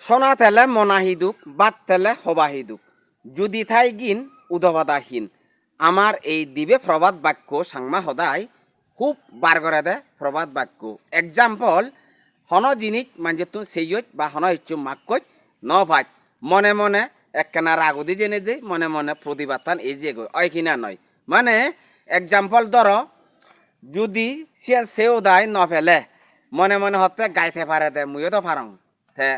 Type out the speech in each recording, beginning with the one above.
সোনা তেলে মনাহিদুক বাত তেলে হবাহিদুক যদি থাই গিন উদবাদাহীন আমার এই দিবে প্রবাদ বাক্য সাংমা সদায় খুব বার করে দে প্রবাদ বাক্য এক্সাম্পল হন জিনিস মানে তুমি সেইয়ত বা হন ইচ্ছু মাক্কত ন ভাই মনে মনে একখানা রাগদি জেনে যে মনে মনে প্রতিবাদান এই যে ওইখিনা নয় মানে এক্সাম্পল ধরো যদি সেও দায় ন ফেলে মনে মনে হতে গাইতে পারে দে মুইও তো পারং তে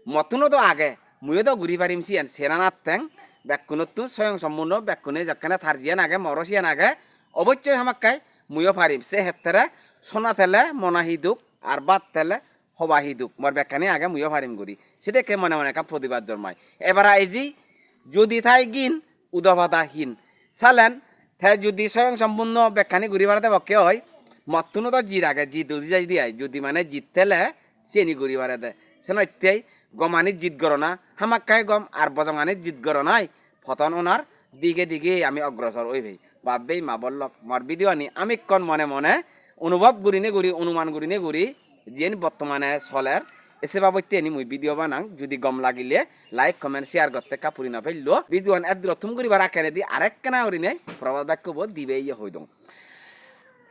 মতুনো তো আগে মুইও তো ঘুরি পারিম সিয়ান সেনানাথ ঠেং ব্যাকুণত তো স্বয়ং সম্পূর্ণ ব্যাকুণে যখানে থার্জিয়ান আগে মরসিয়ান আগে অবশ্যই আমাকাই মুইও পারিম সে হেতরে সোনা তেলে মনাহিদুক আর বাদ তেলে হবাহিদুক মোর ব্যাখ্যানি আগে মুইও পারিম ঘুরি সেটাকে মনে মনে একটা প্রতিবাদ জন্মায় এবার আইজি যদি থাই গিন উদবাদাহীন চালেন তে যদি স্বয়ং সম্পূর্ণ ব্যাখ্যানি ঘুরি বাড়াতে পক্ষে হয় মতুনো তো জির আগে জিত যাই দিয়াই যদি মানে জিততেলে চেনি ঘুরি বাড়াতে সে নত্যই গমানিত জিত গর না হামাক্কাই গম আর বজঙানিত জিত গর নাই ফতন ওনার দিকে দিকে আমি অগ্রসর ওই ভাই ভাববেই মা বলল মর ভিডিও আনি আমি কন মনে মনে অনুভব করিনে করি অনুমান করিনে করি যেন বর্তমানে চলের এসে বাবতে আনি মুই ভিডিও বানাং যদি গম লাগিলে লাইক কমেন্ট শেয়ার করতে কাপুরি না ফেললো ভিডিও এদ রথম করিবার আকেনে দি আরেক কেনা করিনে প্রবাদ বাক্য বোধ দিবে ইয়ে হই দং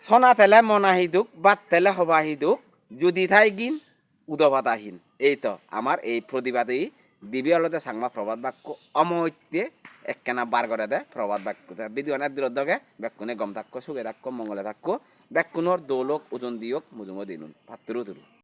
সোনা তেলে মনাহিদুক বাত তেলে হবাহিদুক যদি থাই গিন উদবাদাহীন এই তো আমার এই প্রতিবাদী দিবি অলতে সাংমা প্রবাদ বাক্য অমৈত্যে একখানা বার করে দেয় প্রবাদ বাক্য বিদ্যুৎ দূরদকে ব্যাকুণে গম থাক্য সুখে থাক্য মঙ্গলে থাক্য ব্যাকুণর দৌলক ওজন দিয়ক মুজুমো দিনুন ভাত্তরু তুরু